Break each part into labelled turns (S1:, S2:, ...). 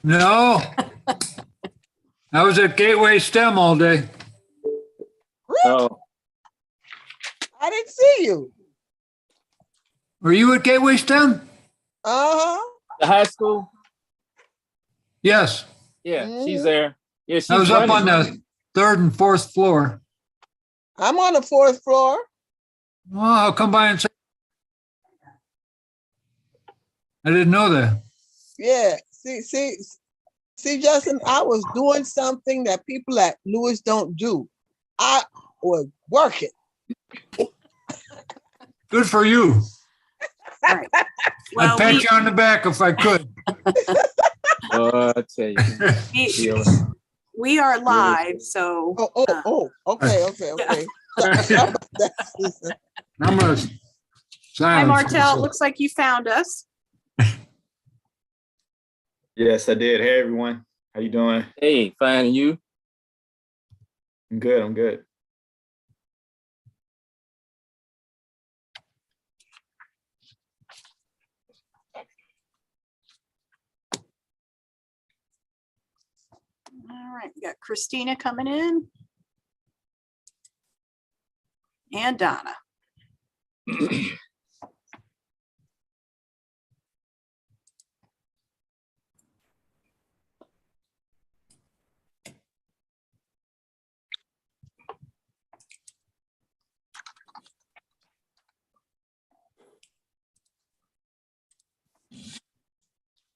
S1: No, I was at Gateway STEM all day.
S2: Oh,
S3: I didn't see you.
S1: Were you at Gateway STEM?
S3: Uh-huh.
S2: the high school?
S1: Yes,
S2: Yeah, she's
S3: Mhm.
S2: there. Yeah, she's
S1: I was up
S2: running.
S1: on the third and fourth floor.
S3: I'm on the fourth floor.
S1: Well, I'll come by and say. I didn't know that.
S3: Yeah. See, Justin, I was doing something that people at Lewis don't do. I was working.
S1: Good for you.
S4: All right.
S1: I'd
S4: Well,
S1: pat you on the back if I could.
S2: Oh, I tell you. Sheila.
S4: we are live, so
S3: Okay. Sorry about that, Susan.
S1: I'm gonna
S4: hi
S1: silence
S4: Martell, it
S1: myself.
S4: looks like you found us.
S5: Yes, I did. Hey, everyone. How you doing?
S2: Hey, fine, and you?
S5: I'm good. I'm good.
S4: All right, we got Christina coming in. And Donna.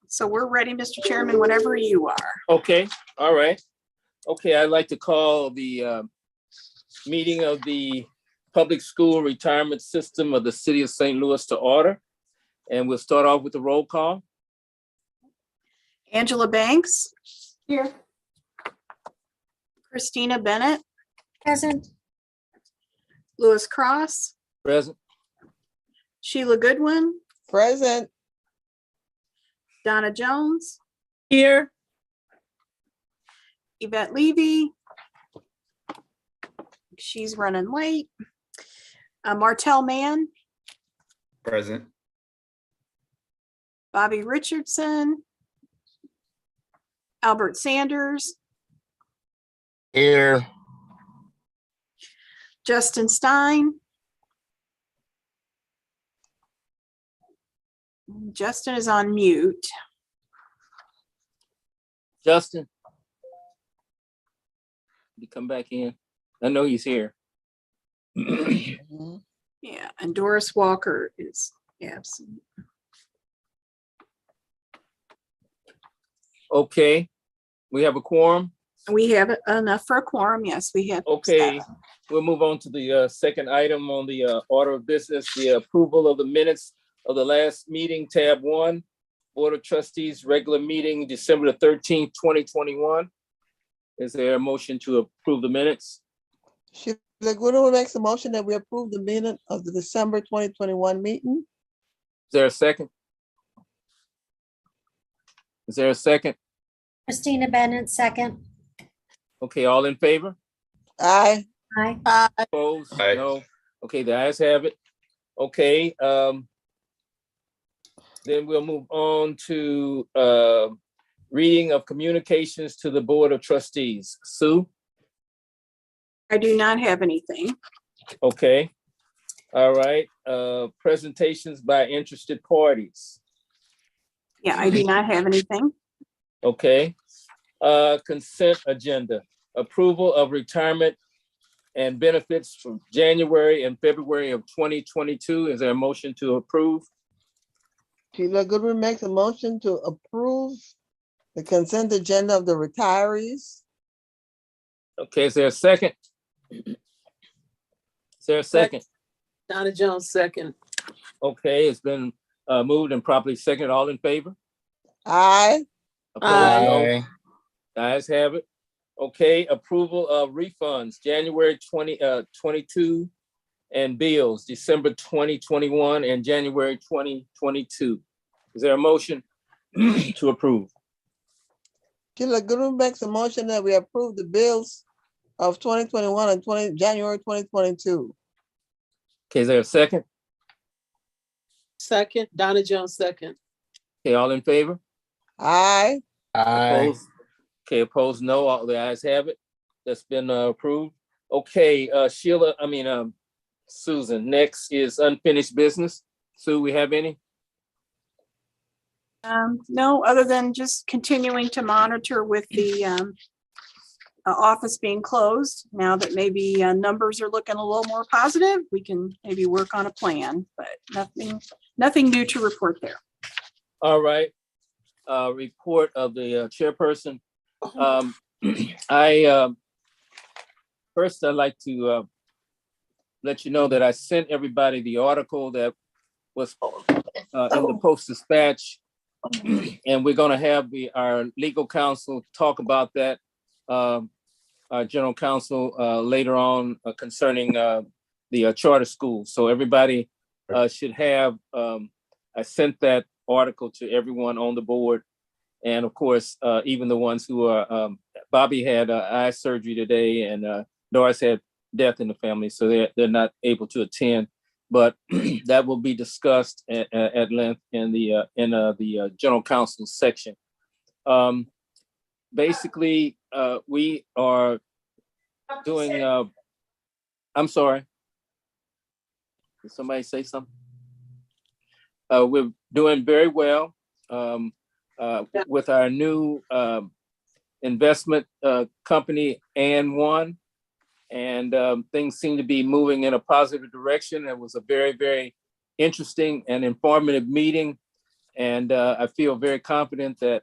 S4: So we're ready, Mr. Chairman, whenever you are.
S2: Okay, all right. Okay, I'd like to call the meeting of the Public School Retirement System of the City of St. Louis to order. And we'll start off with the roll call.
S4: Angela Banks,
S6: Here.
S4: Christina Bennett,
S6: Present.
S4: Lewis Cross,
S2: Present.
S4: Sheila Goodwin,
S3: Present.
S4: Donna Jones,
S6: Here.
S4: Yvette Levy. She's running late. Martell Mann,
S5: Present.
S4: Bobby Richardson, Albert Sanders,
S2: Here.
S4: Justin Stein. Justin is on mute.
S2: Justin. You come back in. I know he's here.
S3: Mhm.
S4: Yeah, and Doris Walker is absent.
S2: Okay, we have a quorum.
S4: We have enough for a quorum. Yes, we have.
S2: Okay,
S4: 7.
S2: we'll move on to the second item on the order of business, the approval of the minutes of the last meeting, tab 1, Board of Trustees, regular meeting, December the 13th, 2021. Is there a motion to approve the minutes?
S3: Sheila Goodwin makes a motion that we approve the minute of the December 2021 meeting.
S2: Is there a second? Is there a second?
S6: Christina Bennett, second.
S2: Okay, all in favor?
S3: Aye.
S6: Aye.
S2: Opposed?
S5: Aye.
S2: No. Okay, the ayes have it. Okay, then we'll move on to reading of communications to the Board of Trustees. Sue?
S4: I do not have anything.
S2: Okay. All right, presentations by interested parties.
S4: Yeah, I do not have anything.
S2: Okay. Consent agenda, approval of retirement and benefits from January and February of 2022. Is there a motion to approve?
S3: Sheila Goodwin makes a motion to approve the consent agenda of the retirees.
S2: Okay, is there a second? Is there a second?
S7: Donna Jones, second.
S2: Okay, it's been moved and properly seconded. All in favor?
S3: Aye.
S2: Opposed? No. The ayes have it. Okay, approval of refunds, January 2022 and bills, December 2021 and January 2022. Is there a motion to approve?
S3: Sheila Goodwin makes a motion that we approve the bills of 2021 and January 2022.
S2: Okay, is there a second?
S7: Second, Donna Jones, second.
S2: Okay, all in favor?
S3: Aye.
S2: Opposed? Okay, opposed, no. All the ayes have it. That's been approved. Okay, Sheila, Susan, next is unfinished business. Sue, we have any?
S4: No, other than just continuing to monitor with the office being closed. Now that maybe numbers are looking a little more positive, we can maybe work on a plan, but nothing new to report there.
S2: All right. Report of the chairperson. First, I'd like to let you know that I sent everybody the article that was in the Post-Dispatch, and we're going to have our legal counsel talk about that, our general counsel later on concerning the charter schools. So everybody should have, I sent that article to everyone on the board. And of course, even the ones who are, Bobby had eye surgery today, and Doris had death in the family, so they're not able to attend. But that will be discussed at length in the general counsel section. Basically, we are doing. I'm sorry. Did somebody say something? We're doing very well with our new investment company, and one. And things seem to be moving in a positive direction. It was a very, very interesting and informative meeting. And I feel very confident that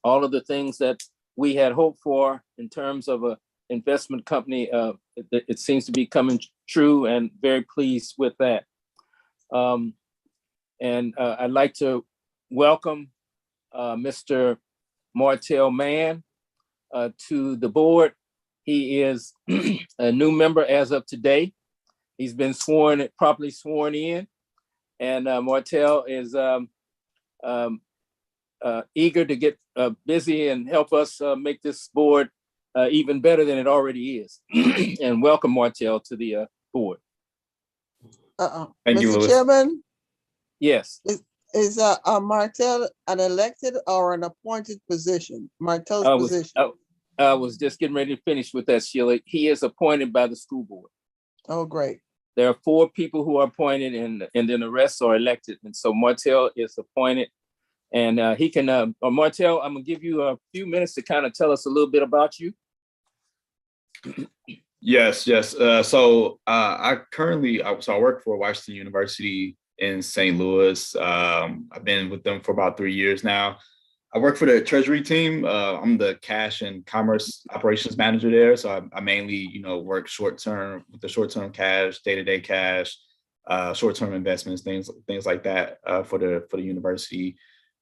S2: all of the things that we had hoped for in terms of an investment company, it seems to be coming true, and very pleased with that. And I'd like to welcome Mr. Martell Mann to the board. He is a new member as of today. He's been properly sworn in, and Martell is eager to get busy and help us make this board even better than it already is. And welcome, Martell, to the board.
S5: Thank you,
S3: Mr.
S5: Louis.
S3: Chairman,
S2: Yes.
S3: is Martell an elected or an appointed position? Martell's position.
S2: I was just getting ready to finish with that, Sheila. He is appointed by the school board.
S3: Oh, great.
S2: There are 4 people who are appointed, and then the rest are elected. And so Martell is appointed, and he can, Martell, I'm gonna give you a few minutes to kind of tell us a little bit about you.
S5: Yes. So I work for Washington University in St. Louis. I've been with them for about 3 years now. I work for the treasury team. I'm the cash and commerce operations manager there. So I mainly, work short-term with the short-term cash, day-to-day cash, short-term investments, things like that for the university.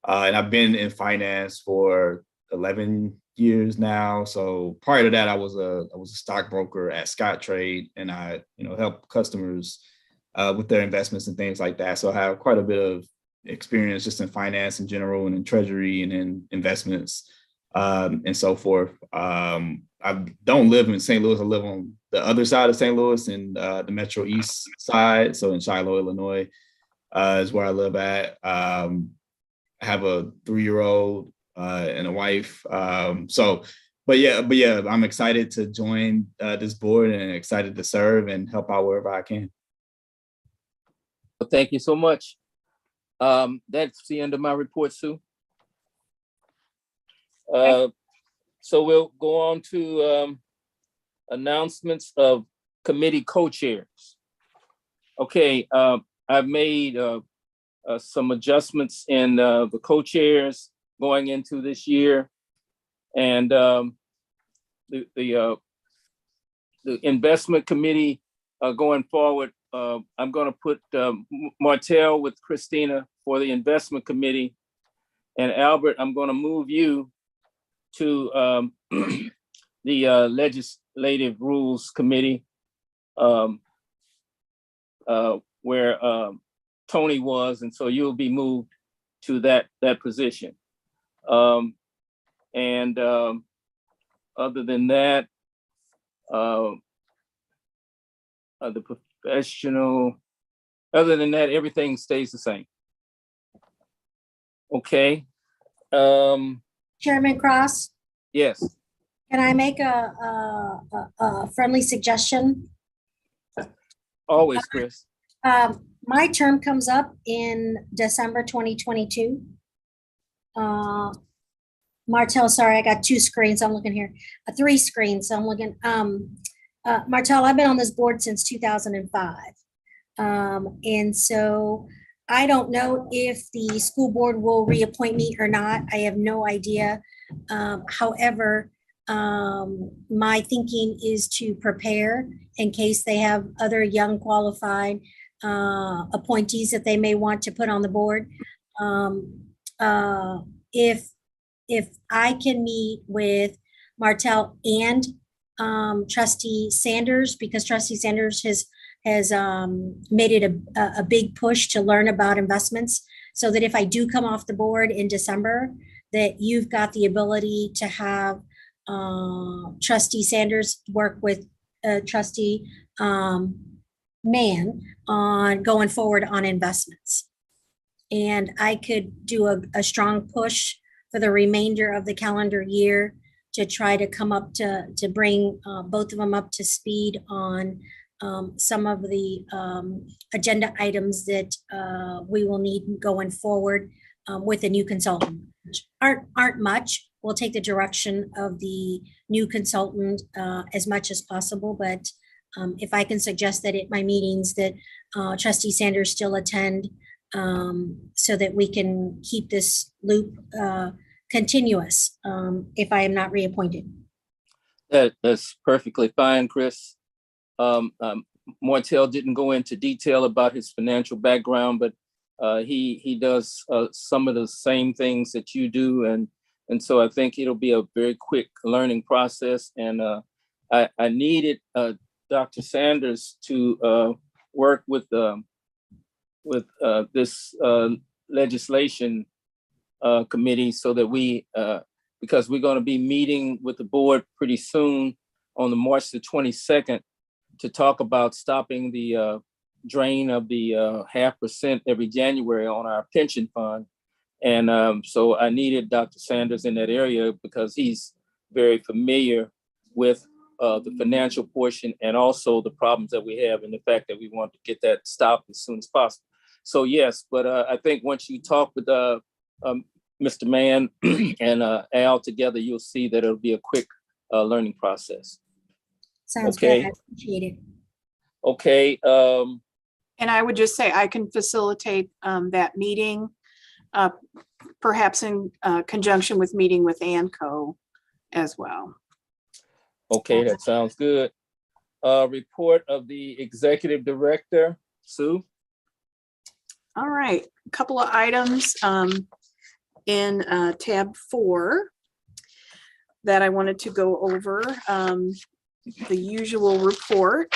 S5: And I've been in finance for 11 years now. So prior to that, I was a stockbroker at Scottrade, and I, help customers with their investments and things like that. So I have quite a bit of experience just in finance in general, and in treasury, and in investments, and so forth. I don't live in St. Louis. I live on the other side of St. Louis, in the Metro East side. So in Shiloh, Illinois, is where I live at. I have a 3-year-old and a wife. But yeah, I'm excited to join this board, and excited to serve and help out wherever I can.
S2: Well, thank you so much. That's the end of my report, Sue. So we'll go on to announcements of committee co-chairs. Okay, I've made some adjustments in the co-chairs going into this year, and the investment committee going forward. I'm going to put Martell with Christina for the investment committee, and Albert, I'm going to move you to the legislative rules committee, where Tony was, and so you'll be moved to that position. And other than that, the professional, other than that, everything stays the same. Okay.
S6: Chairman Cross,
S2: Yes,
S6: can I make a friendly suggestion?
S2: always, Chris.
S6: My term comes up in December 2022. Martell, sorry, I got two screens. I'm looking here. Three screens. So I'm looking. Martell, I've been on this board since 2005. And so I don't know if the school board will reappoint me or not. I have no idea. However, my thinking is to prepare in case they have other young qualified appointees that they may want to put on the board. If I can meet with Martell and Trustee Sanders, because Trustee Sanders has made it a big push to learn about investments, so that if I do come off the board in December, that you've got the ability to have Trustee Sanders work with Trustee Mann on going forward on investments. And I could do a strong push for the remainder of the calendar year to try to come up to bring both of them up to speed on some of the agenda items that we will need going forward with a new consultant. Aren't much. We'll take the direction of the new consultant as much as possible, but if I can suggest that at my meetings that Trustee Sanders still attend, so that we can keep this loop continuous if I am not reappointed.
S2: That's perfectly fine, Chris. Martell didn't go into detail about his financial background, but he does some of the same things that you do, and so I think it'll be a very quick learning process. And I needed Dr. Sanders to work with this legislation committee, so that we, because we're going to be meeting with the board pretty soon on the March the 22nd to talk about stopping the drain of the 0.5% every January on our pension fund. And so I needed Dr. Sanders in that area because he's very familiar with the financial portion and also the problems that we have and the fact that we want to get that stopped as soon as possible. So yes, but I think once you talk with Mr. Mann and Al together, you'll see that it'll be a quick learning process.
S6: Sounds
S2: Okay.
S6: good. I appreciate it.
S2: Okay.
S4: And I would just say I can facilitate that meeting, perhaps in conjunction with meeting with ANCO as well.
S2: Okay, that sounds good. Report of the executive director, Sue.
S4: All right, a couple of items in tab 4 that I wanted to go over. The usual report,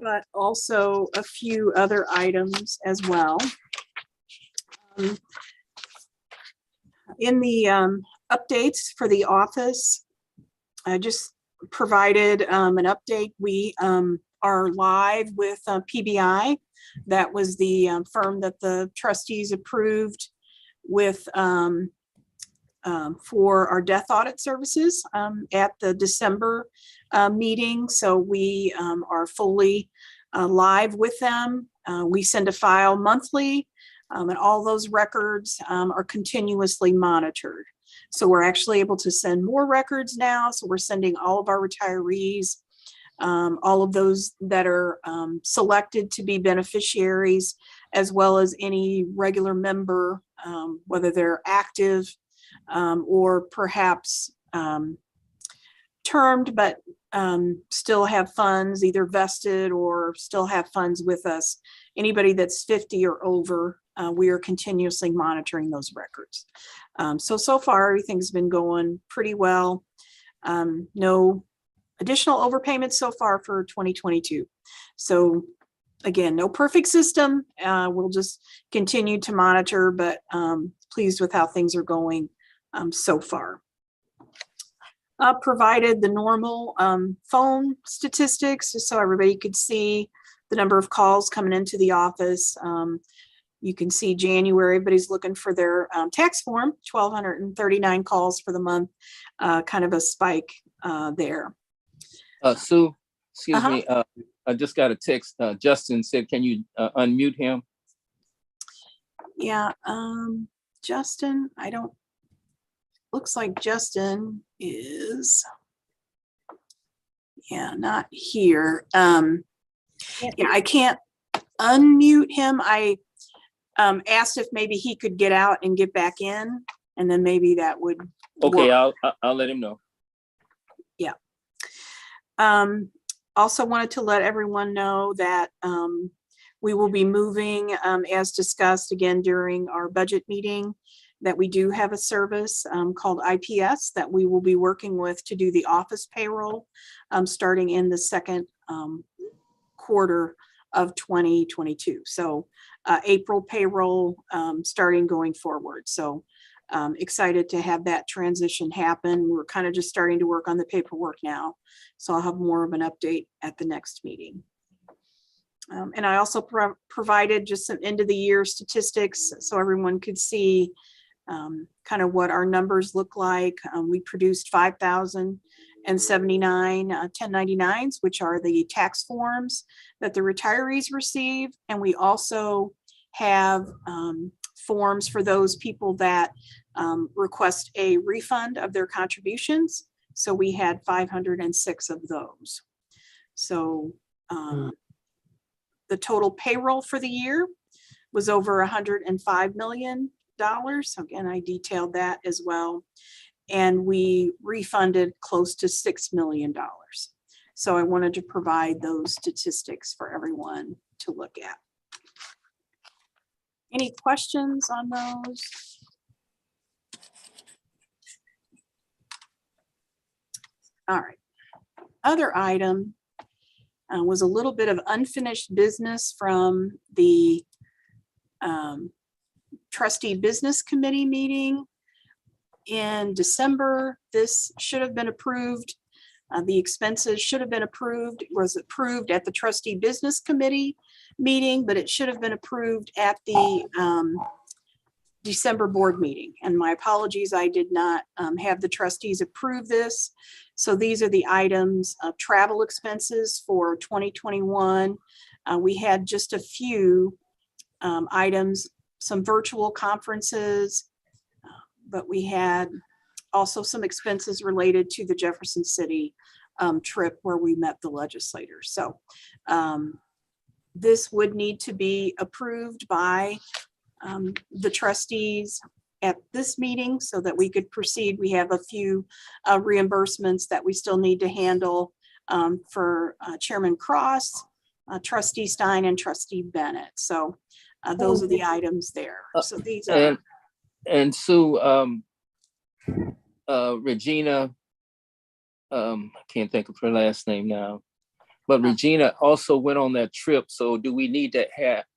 S4: but also a few other items as well. In the updates for the office, I just provided an update. We are live with PBI. That was the firm that the trustees approved with for our death audit services at the December meeting. So we are fully live with them. We send a file monthly, and all those records are continuously monitored. So we're actually able to send more records now. So we're sending all of our retirees, all of those that are selected to be beneficiaries, as well as any regular member, whether they're active or perhaps termed, but still have funds either vested or still have funds with us. Anybody that's 50 or over, we are continuously monitoring those records. So far, everything's been going pretty well. No additional overpayments so far for 2022. So again, no perfect system. We'll just continue to monitor, but pleased with how things are going so far. Provided the normal phone statistics just so everybody could see the number of calls coming into the office. You can see January, everybody's looking for their tax form, 1,239 calls for the month, kind of a spike there.
S2: Sue, excuse
S4: Uh-huh.
S2: me, I just got a text. Justin said, can you unmute him?
S4: Yeah, Justin, looks like Justin is, yeah, not here. Yeah, I can't unmute him. I asked if maybe he could get out and get back in, and then maybe that would
S2: Okay,
S4: work.
S2: I'll let him know.
S4: Yeah. Also wanted to let everyone know that we will be moving, as discussed again during our budget meeting, that we do have a service called IPS that we will be working with to do the office payroll starting in the second quarter of 2022. So April payroll starting going forward. So excited to have that transition happen. We're kind of just starting to work on the paperwork now. So I'll have more of an update at the next meeting. And I also provided just some end of the year statistics so everyone could see kind of what our numbers look like. We produced 5,079 1099s, which are the tax forms that the retirees receive. And we also have forms for those people that request a refund of their contributions. So we had 506 of those. So the total payroll for the year was over $105 million. So again, I detailed that as well. And we refunded close to $6 million. So I wanted to provide those statistics for everyone to look at. Any questions on those? All right. Other item was a little bit of unfinished business from the trustee business committee meeting in December. This should have been approved. The expenses should have been approved. It was approved at the trustee business committee meeting, but it should have been approved at the December board meeting. And my apologies, I did not have the trustees approve this. So these are the items of travel expenses for 2021. We had just a few items, some virtual conferences, but we had also some expenses related to the Jefferson City trip where we met the legislators. So this would need to be approved by the trustees at this meeting so that we could proceed. We have a few reimbursements that we still need to handle for Chairman Cross, Trustee Stein, and Trustee Bennett. So those are the items there. So these are.
S2: And Sue, Regina, I can't think of her last name now, but Regina also went on that trip. So do we need to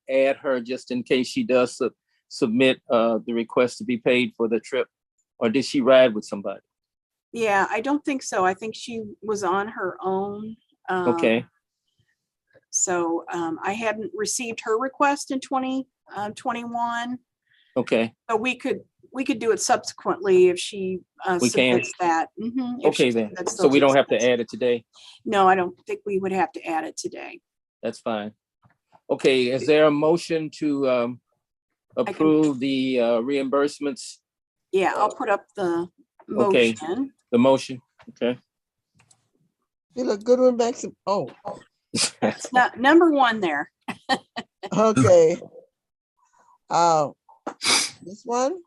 S2: add her just in case she does submit the request to be paid for the trip? Or did she ride with somebody?
S4: Yeah, I don't think so. I think she was on her own.
S2: Okay.
S4: So I hadn't received her request in 2021.
S2: Okay.
S4: So we could do it subsequently if she
S2: We can.
S4: submits that. Mhm, if
S2: Okay
S4: she
S2: then.
S4: submits
S2: So we
S4: those
S2: don't have to
S4: expenses.
S2: add it today.
S4: No, I don't think we would have to add it today.
S2: That's fine. Okay, is there a motion to approve the reimbursements?
S4: Yeah, I'll put up the
S2: Okay.
S4: motion.
S2: The motion, okay.
S3: You look good with Mexican. Oh,
S4: It's not number one there.
S3: okay. This one.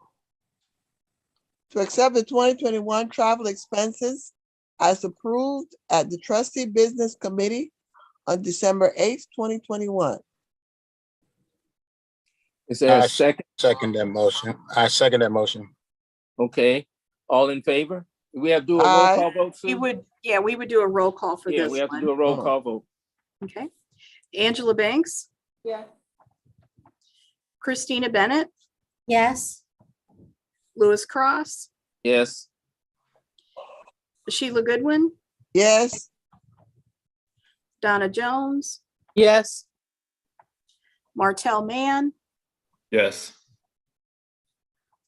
S3: To accept the 2021 travel expenses as approved at the trustee business committee on December 8th, 2021.
S2: Is there a
S8: I
S2: second?
S8: second that motion. I second that motion.
S2: Okay, all in favor? We have to do a roll
S3: Aye.
S2: call vote,
S4: We
S2: Sue?
S4: would do a roll call for
S2: Yeah,
S4: this
S2: we have to do
S4: one.
S2: a roll call vote.
S4: Okay. Angela Banks,
S7: Yeah.
S4: Christina Bennett,
S6: Yes,
S4: Lewis Cross,
S2: Yes,
S4: Sheila Goodwin,
S3: Yes,
S4: Donna Jones,
S7: Yes.
S4: Martell Mann,
S5: Yes.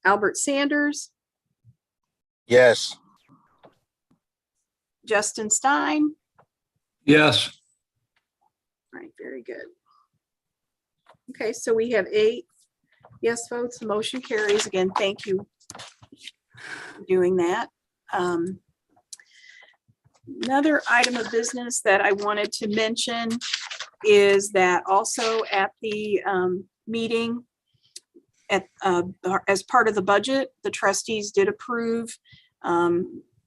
S4: Albert Sanders,
S8: Yes.
S4: Justin Stein.
S1: Yes.
S4: All right, very good. Okay, so we have 8 yes votes. The motion carries. Again, thank you for doing that. Another item of business that I wanted to mention is that also at the meeting as part of the budget, the trustees did approve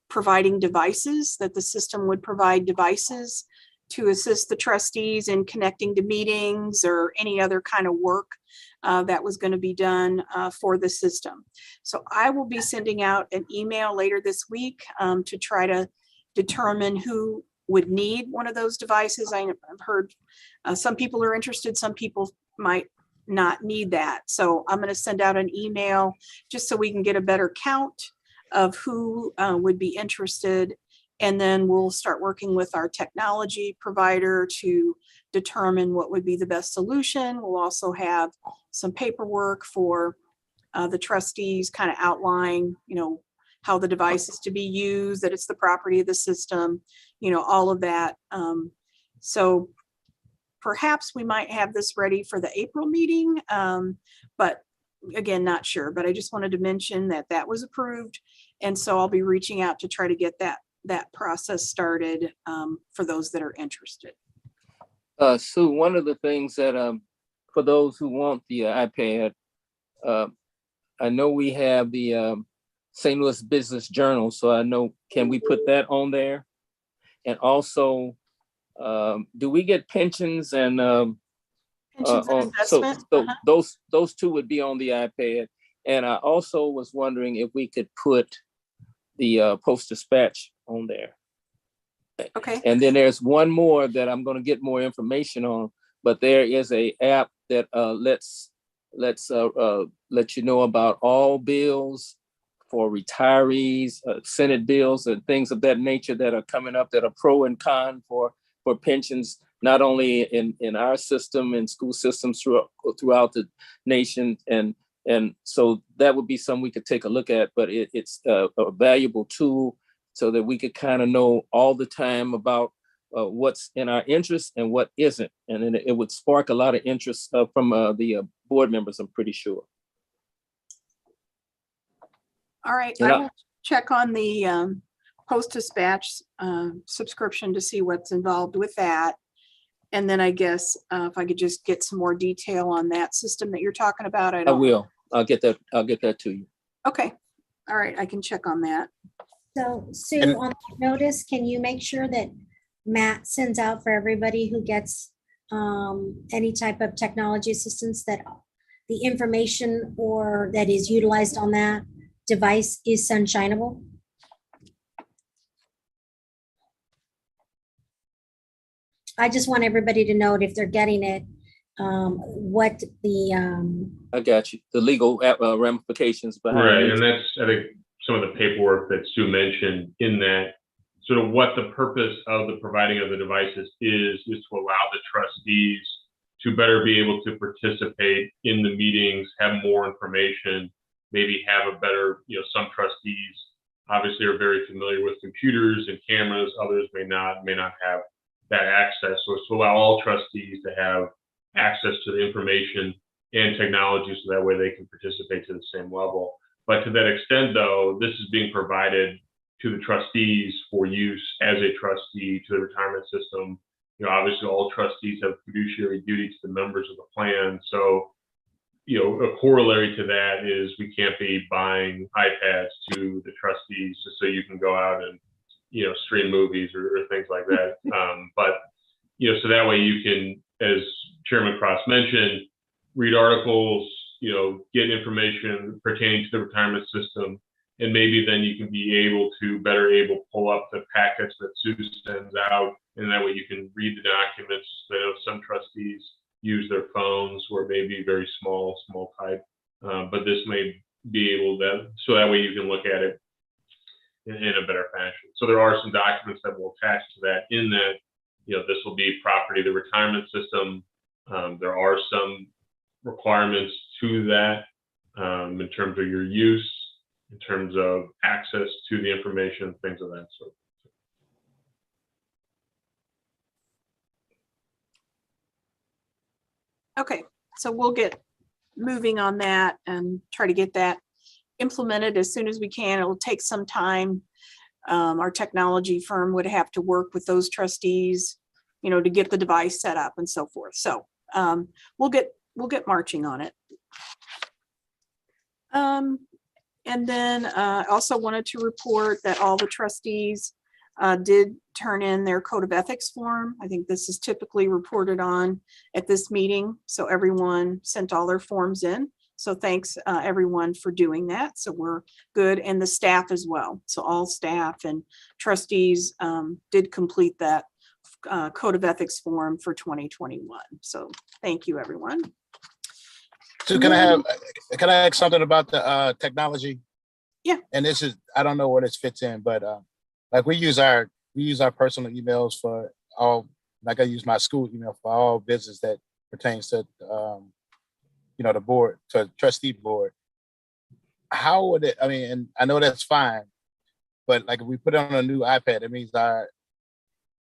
S4: providing devices, that the system would provide devices to assist the trustees in connecting to meetings or any other kind of work that was going to be done for the system. So I will be sending out an email later this week to try to determine who would need one of those devices. I've heard some people are interested, some people might not need that. So I'm going to send out an email just so we can get a better count of who would be interested. And then we'll start working with our technology provider to determine what would be the best solution. We'll also have some paperwork for the trustees, kind of outline, how the device is to be used, that it's the property of the system, all of that. So perhaps we might have this ready for the April meeting, but again, not sure. But I just wanted to mention that that was approved. And so I'll be reaching out to try to get that process started for those that are interested.
S2: Sue, one of the things that for those who want the iPad, I know we have the St. Louis Business Journal, so I know, can we put that on there? And also, do we get pensions and
S4: Pensions and
S2: so
S4: investment.
S2: those two would be on the iPad. And I also was wondering if we could put the Post-Dispatch on there.
S4: Okay.
S2: And then there's one more that I'm going to get more information on, but there is a app that lets let you know about all bills for retirees, Senate bills and things of that nature that are coming up that are pro and con for pensions, not only in our system and school systems throughout the nation. And so that would be something we could take a look at, but it's a valuable tool so that we could kind of know all the time about what's in our interest and what isn't. And then it would spark a lot of interest from the board members, I'm pretty sure.
S4: All right.
S2: And
S4: I will check on the Post-Dispatch subscription to see what's involved with that. And then I guess if I could just get some more detail on that system that you're talking about.
S2: I will. I'll get that to you.
S4: Okay. All right. I can check on that.
S6: So Sue,
S8: And-
S6: on the notice, can you make sure that Matt sends out for everybody who gets any type of technology assistance that the information or that is utilized on that device is sunshineable? I just want everybody to know if they're getting it, what the,
S2: I got you. The legal ramifications behind
S9: Right,
S2: it.
S9: and that's, I think, some of the paperwork that Sue mentioned in that, sort of what the purpose of the providing of the devices is to allow the trustees to better be able to participate in the meetings, have more information, maybe have a better, some trustees obviously are very familiar with computers and cameras, others may not have that access. So it's to allow all trustees to have access to the information and technology so that way they can participate to the same level. But to that extent, though, this is being provided to the trustees for use as a trustee to the retirement system. Obviously all trustees have fiduciary duty to the members of the plan. So, a corollary to that is we can't be buying iPads to the trustees just so you can go out and, stream movies or things like that. But, so that way you can, as Chairman Cross mentioned, read articles, get information pertaining to the retirement system, and maybe then you can be able to pull up the packets that Sue sends out, and that way you can read the documents. I know some trustees use their phones or maybe very small type, but this may be able to, so that way you can look at it in a better fashion. So there are some documents that will attach to that in that, this will be property of the retirement system. There are some requirements to that in terms of your use, in terms of access to the information, things of that sort.
S4: Okay, so we'll get moving on that and try to get that implemented as soon as we can. It'll take some time. Our technology firm would have to work with those trustees, to get the device set up and so forth. So we'll get marching on it. And then I also wanted to report that all the trustees did turn in their code of ethics form. I think this is typically reported on at this meeting. So everyone sent all their forms in. So thanks everyone for doing that. So we're good, and the staff as well. So all staff and trustees did complete that code of ethics form for 2021. So thank you, everyone.
S8: So can I ask something about the technology?
S4: Yeah.
S8: And this is, I don't know where this fits in, but like we use our personal emails for all, like I use my school email for all business that pertains to the board, to trustee board. How would it, I mean, and I know that's fine, but like if we put it on a new iPad, it means our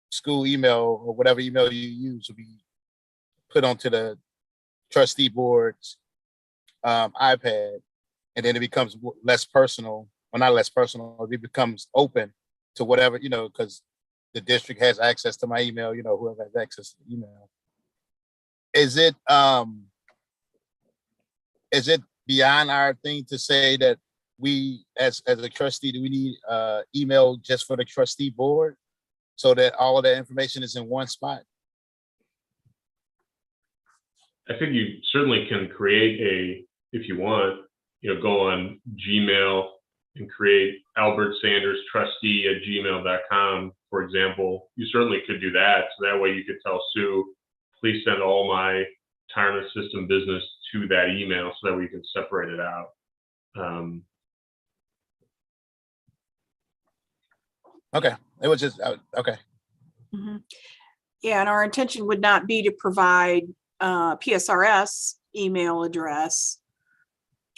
S8: school email or whatever email you use will be put onto the trustee board's iPad, and then it becomes less personal, or not less personal, it becomes open to whatever, because the district has access to my email, whoever has access to the email. Is it beyond our thing to say that we, as a trustee, do we need email just for the trustee board so that all of that information is in one spot?
S9: I think you certainly can create if you want, go on Gmail and create Albert Sanders trustee at gmail.com, for example. You certainly could do that. So that way you could tell Sue, please send all my retirement system business to that email so that we can separate it out.
S8: Okay, it was just, okay.
S4: Mm-hmm. Yeah, and our intention would not be to provide PSRS email address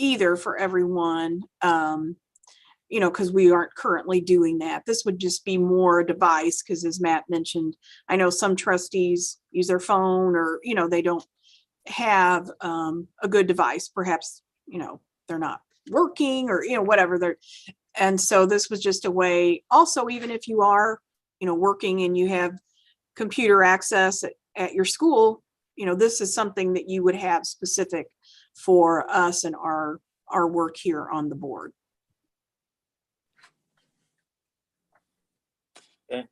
S4: either for everyone, because we aren't currently doing that. This would just be more a device, because as Matt mentioned, I know some trustees use their phone, or they don't have a good device. Perhaps they're not working, or whatever they're. And so this was just a way. Also, even if you are working and you have computer access at your school, this is something that you would have specific for us and our work here on the board.
S2: Okay.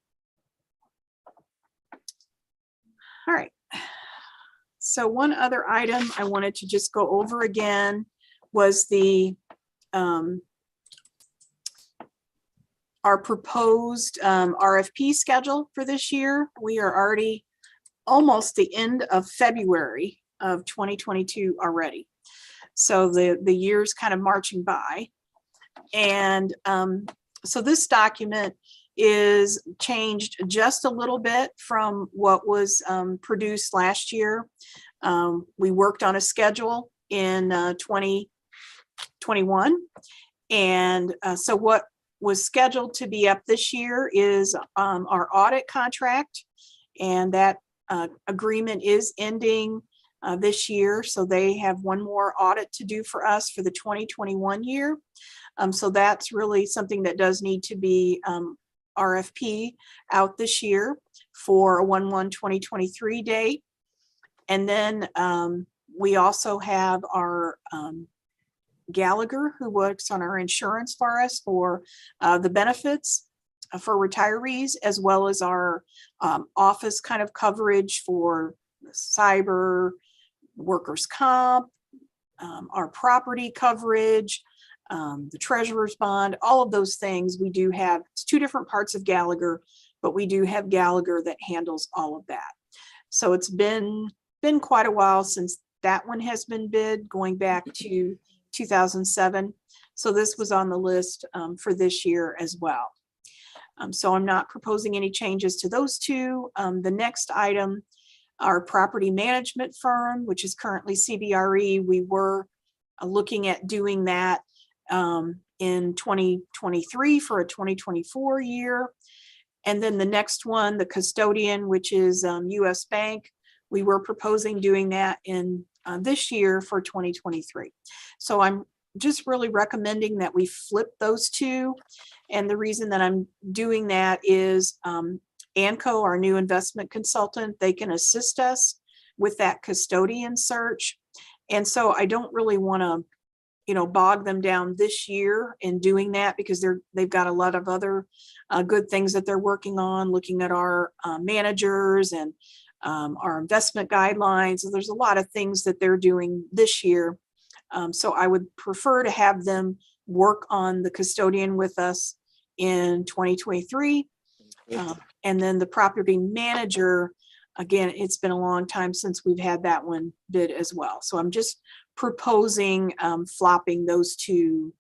S4: All right. So one other item I wanted to just go over again was our proposed RFP schedule for this year. We are already almost the end of February of 2022 already. So the year's kind of marching by. And so this document is changed just a little bit from what was produced last year. We worked on a schedule in 2021. And so what was scheduled to be up this year is our audit contract. And that agreement is ending this year. So they have one more audit to do for us for the 2021 year. So that's really something that does need to be RFP out this year for a 1/1/2023 date. And then we also have our Gallagher, who works on our insurance for us for the benefits for retirees, as well as our office kind of coverage for cyber, workers' comp, our property coverage, the treasurer's bond, all of those things. We do have, it's two different parts of Gallagher, but we do have Gallagher that handles all of that. So it's been quite a while since that one has been bid, going back to 2007. So this was on the list for this year as well. So I'm not proposing any changes to those two. The next item, our property management firm, which is currently CBRE, we were looking at doing that in 2023 for a 2024 year. And then the next one, the custodian, which is US Bank, we were proposing doing that in this year for 2023. So I'm just really recommending that we flip those two. And the reason that I'm doing that is ANCO, our new investment consultant, they can assist us with that custodian search. And so I don't really want to, bog them down this year in doing that, because they've got a lot of other good things that they're working on, looking at our managers and our investment guidelines. So there's a lot of things that they're doing this year. So I would prefer to have them work on the custodian with us in 2023. And then the property manager, again, it's been a long time since we've had that one bid as well. So I'm just proposing flopping those two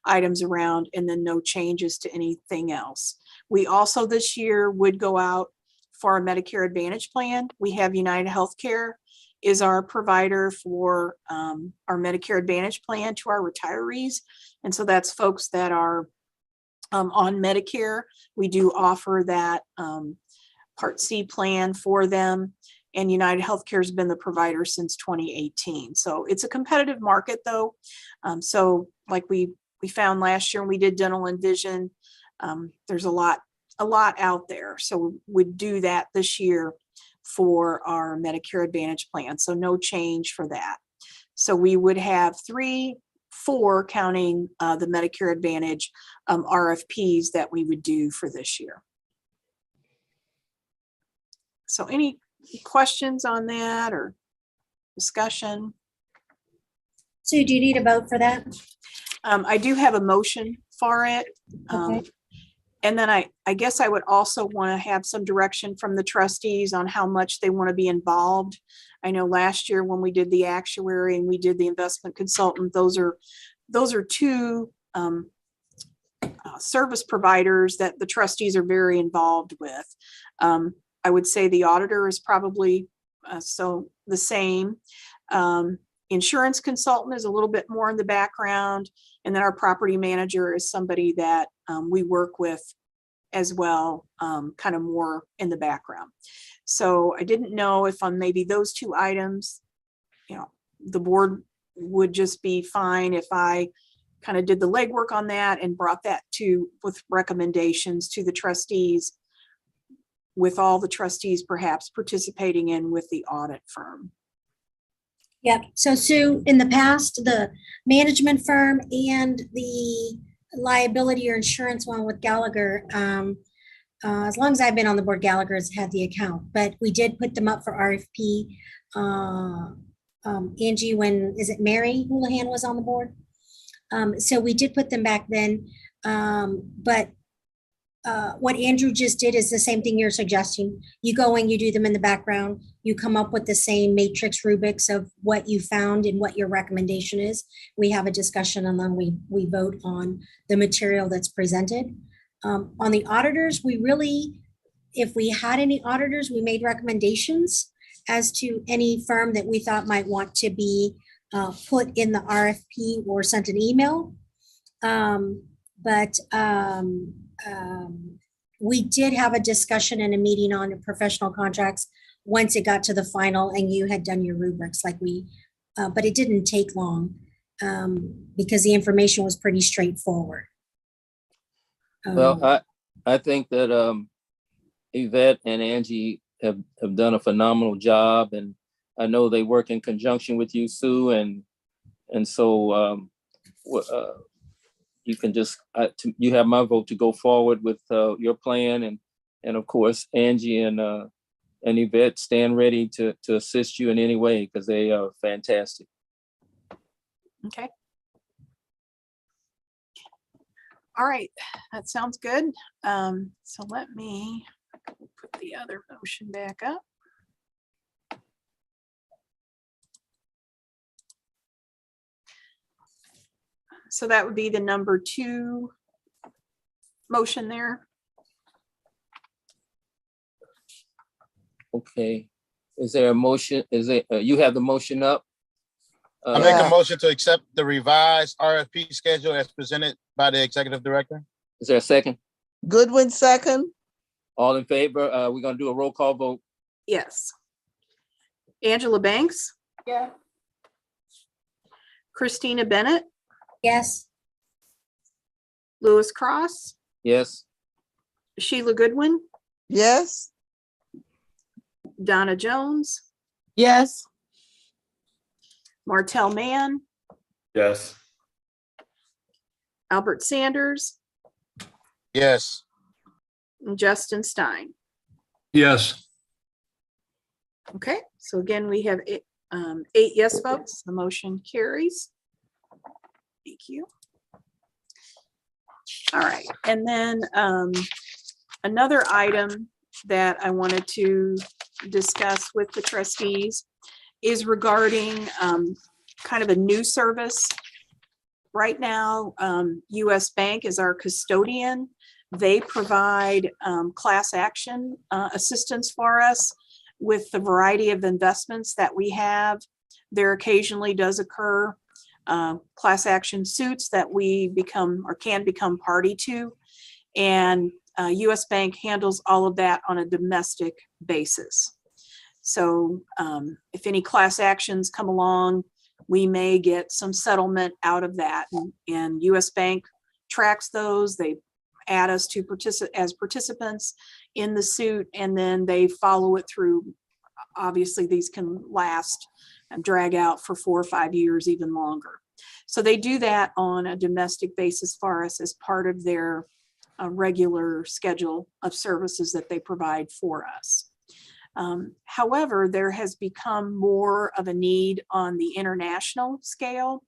S4: items around, and then no changes to anything else. We also this year would go out for our Medicare Advantage plan. We have United Healthcare is our provider for our Medicare Advantage plan to our retirees. And so that's folks that are on Medicare. We do offer that Part C plan for them. And United Healthcare has been the provider since 2018. So it's a competitive market though. So like we found last year when we did dental and vision, there's a lot out there. So we'd do that this year for our Medicare Advantage plan. So no change for that. So we would have 4 counting the Medicare Advantage RFPs that we would do for this year. So any questions on that or discussion?
S6: Sue, do you need a vote for that?
S4: I do have a motion for it.
S6: Okay.
S4: And then I guess I would also want to have some direction from the trustees on how much they want to be involved. I know last year when we did the actuary and we did the investment consultant, those are 2 service providers that the trustees are very involved with. I would say the auditor is probably so the same. Insurance consultant is a little bit more in the background. And then our property manager is somebody that we work with as well, kind of more in the background. So I didn't know if on maybe those 2 items, the board would just be fine if I kind of did the legwork on that and brought that with recommendations to the trustees, with all the trustees perhaps participating in with the audit firm.
S6: Yep. So Sue, in the past, the management firm and the liability or insurance one with Gallagher, as long as I've been on the board, Gallagher has had the account, but we did put them up for RFP. Angie, is it Mary Houlihan was on the board? So we did put them back then, but what Andrew just did is the same thing you're suggesting. You go and you do them in the background. You come up with the same matrix rubrics of what you found and what your recommendation is. We have a discussion and then we vote on the material that's presented. On the auditors, if we had any auditors, we made recommendations as to any firm that we thought might want to be put in the RFP or sent an email. We did have a discussion and a meeting on the professional contracts once it got to the final and you had done your rubrics but it didn't take long because the information was pretty straightforward.
S2: Well, I think that Yvette and Angie have done a phenomenal job, and I know they work in conjunction with you, Sue, and so you can just you have my vote to go forward with your plan, and of course Angie and Yvette stand ready to assist you in any way because they are fantastic.
S4: Okay. All right, that sounds good. So let me put the other motion back up. So that would be the number 2 motion there.
S2: Okay. Is there a motion? You have the motion up?
S8: I make
S3: Yeah.
S8: a motion to accept the revised RFP schedule as presented by the executive director.
S2: Is there a second?
S3: Goodwin, second.
S2: All in favor? We're gonna do a roll call vote.
S4: Yes. Angela Banks,
S7: Yeah.
S4: Christina Bennett,
S6: Yes.
S4: Louis Cross,
S2: Yes.
S4: Sheila Goodwin,
S3: Yes.
S4: Donna Jones,
S7: Yes.
S4: Martell Mann,
S5: Yes.
S4: Albert Sanders,
S8: Yes.
S4: and Justin Stein.
S1: Yes.
S4: Okay, so again, we have 8 yes votes. The motion carries. Thank you. All right, and then another item that I wanted to discuss with the trustees is regarding kind of a new service. Right now, US Bank is our custodian. They provide class action assistance for us with the variety of investments that we have. There occasionally does occur class action suits that we become or can become party to. And US Bank handles all of that on a domestic basis. So if any class actions come along, we may get some settlement out of that. And US Bank tracks those. They add us to as participants in the suit, and then they follow it through. Obviously, these can last and drag out for 4 or 5 years, even longer. So they do that on a domestic basis for us as part of their regular schedule of services that they provide for us. However, there has become more of a need on the international scale.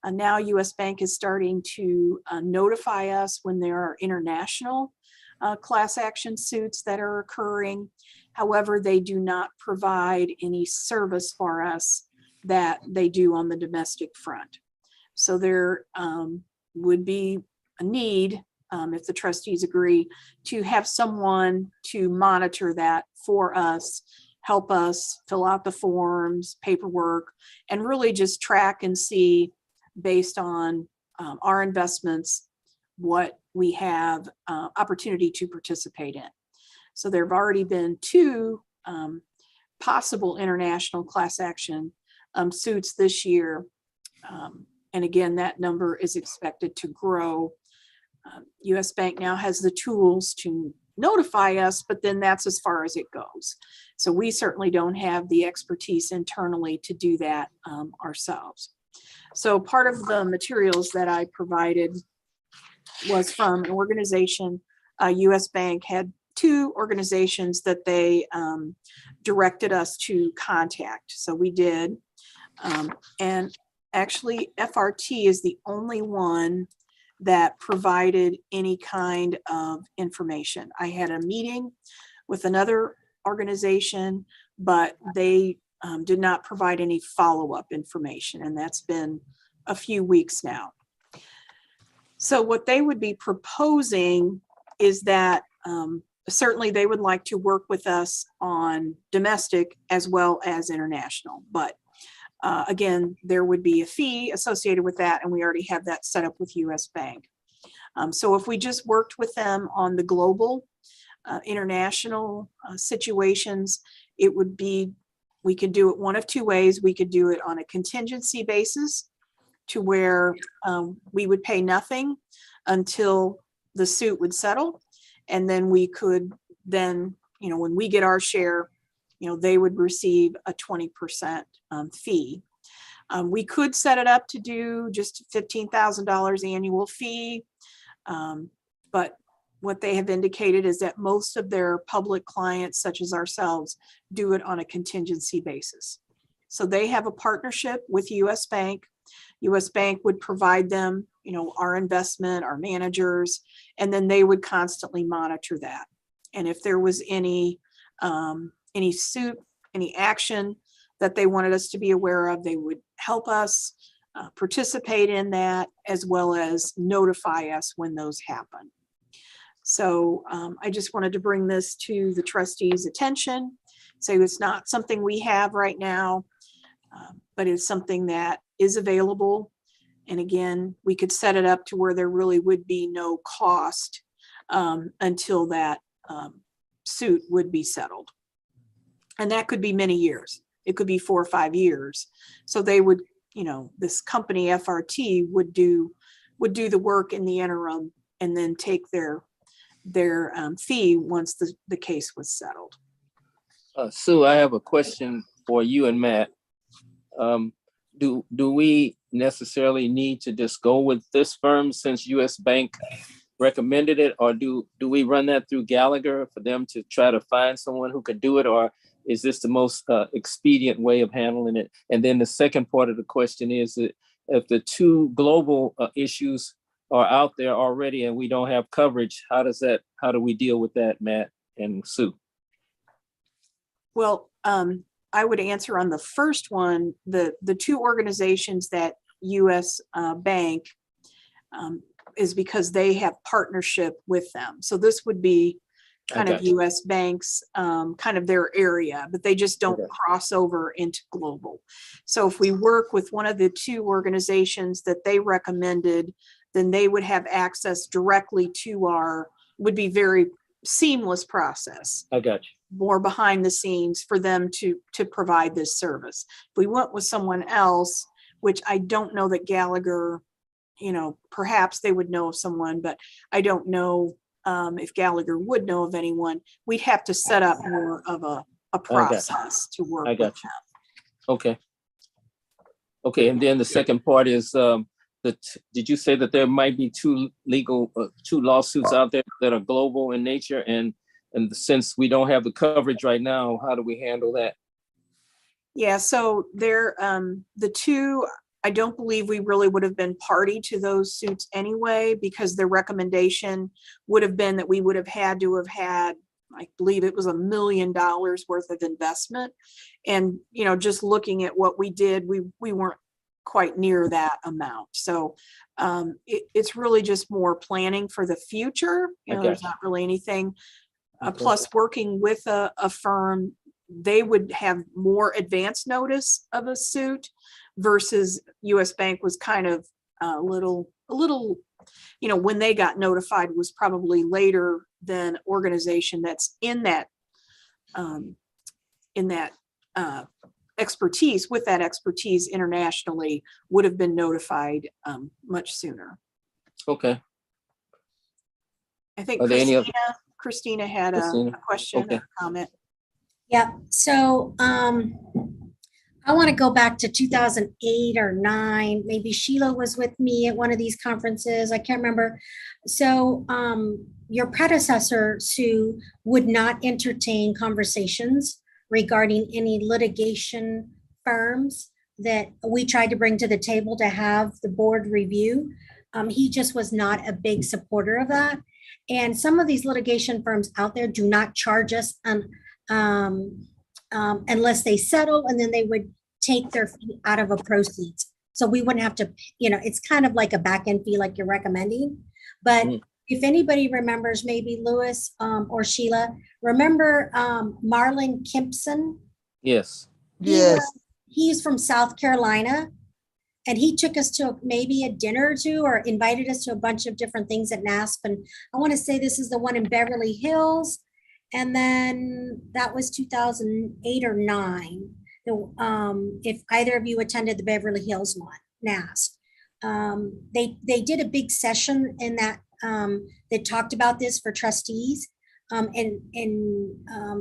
S4: Now US Bank is starting to notify us when there are international class action suits that are occurring. However, they do not provide any service for us that they do on the domestic front. So there would be a need, if the trustees agree, to have someone to monitor that for us, help us fill out the forms, paperwork, and really just track and see, based on our investments, what we have opportunity to participate in. So there have already been 2 possible international class action suits this year. And again, that number is expected to grow. US Bank now has the tools to notify us, but then that's as far as it goes. So we certainly don't have the expertise internally to do that ourselves. So part of the materials that I provided was from an organization. US Bank had 2 organizations that they directed us to contact. So we did. And actually, FRT is the only one that provided any kind of information. I had a meeting with another organization, but they did not provide any follow-up information, and that's been a few weeks now. So what they would be proposing is that certainly they would like to work with us on domestic as well as international, but again, there would be a fee associated with that, and we already have that set up with US Bank. So if we just worked with them on the global international situations, it would be, we could do it one of 2 ways. We could do it on a contingency basis, to where we would pay nothing until the suit would settle. And then we could then, when we get our share, they would receive a 20% fee. We could set it up to do just $15,000 annual fee. But what they have indicated is that most of their public clients, such as ourselves, do it on a contingency basis. So they have a partnership with US Bank. US Bank would provide them, our investment, our managers, and then they would constantly monitor that. And if there was any suit, any action that they wanted us to be aware of, they would help us participate in that, as well as notify us when those happen. So I just wanted to bring this to the trustees' attention. So it's not something we have right now. But it's something that is available. And again, we could set it up to where there really would be no cost until that suit would be settled. And that could be many years. It could be 4 or 5 years. So they would, this company FRT would do the work in the interim and then take their fee once the case was settled.
S2: Sue, I have a question for you and Matt. Do we necessarily need to just go with this firm since US Bank recommended it, or do we run that through Gallagher for them to try to find someone who could do it, or is this the most expedient way of handling it? And then the second part of the question is that if the two global issues are out there already and we don't have coverage, how do we deal with that, Matt and Sue?
S4: Well, I would answer on the first one, the two organizations that US Bank is because they have partnership with them. So this would be kind of US Bank's kind of their area, but they just don't cross over into global. So if we work with one of the two organizations that they recommended, then they would have access directly to would be very seamless process.
S2: I got you.
S4: More behind the scenes for them to provide this service. If we went with someone else, which I don't know that Gallagher, perhaps they would know of someone, but I don't know if Gallagher would know of anyone. We'd have to set up more of a process to work with them.
S2: Okay. Okay, and then the second part is did you say that there might be two lawsuits out there that are global in nature, and since we don't have the coverage right now, how do we handle that?
S4: Yeah, so they're the two, I don't believe we really would have been party to those suits anyway, because their recommendation would have been that we would have had, I believe it was $1 million worth of investment. And, just looking at what we did, we weren't quite near that amount. So it's really just more planning for the future. There's not really anything. Plus working with a firm, they would have more advance notice of a suit versus US Bank was kind of a little, when they got notified was probably later than organization that's in that expertise, with that expertise internationally, would have been notified much sooner.
S2: Okay.
S4: I think Christina had a question or comment.
S6: Yeah, so I want to go back to 2008 or 9. Maybe Sheila was with me at one of these conferences. I can't remember. So your predecessor, Sue, would not entertain conversations regarding any litigation firms that we tried to bring to the table to have the board review. He just was not a big supporter of that. And some of these litigation firms out there do not charge us unless they settle, and then they would take their fee out of a proceeds. So we wouldn't have to, it's kind of like a back end fee like you're recommending. But if anybody remembers, maybe Louis or Sheila, remember Marlon Kimpson?
S2: Yes.
S6: He's from South Carolina. And he took us to maybe a dinner or two, or invited us to a bunch of different things at NASP. And I want to say this is the one in Beverly Hills. And then that was 2008 or 9. If either of you attended the Beverly Hills one, NASP. They did a big session in that that talked about this for trustees. And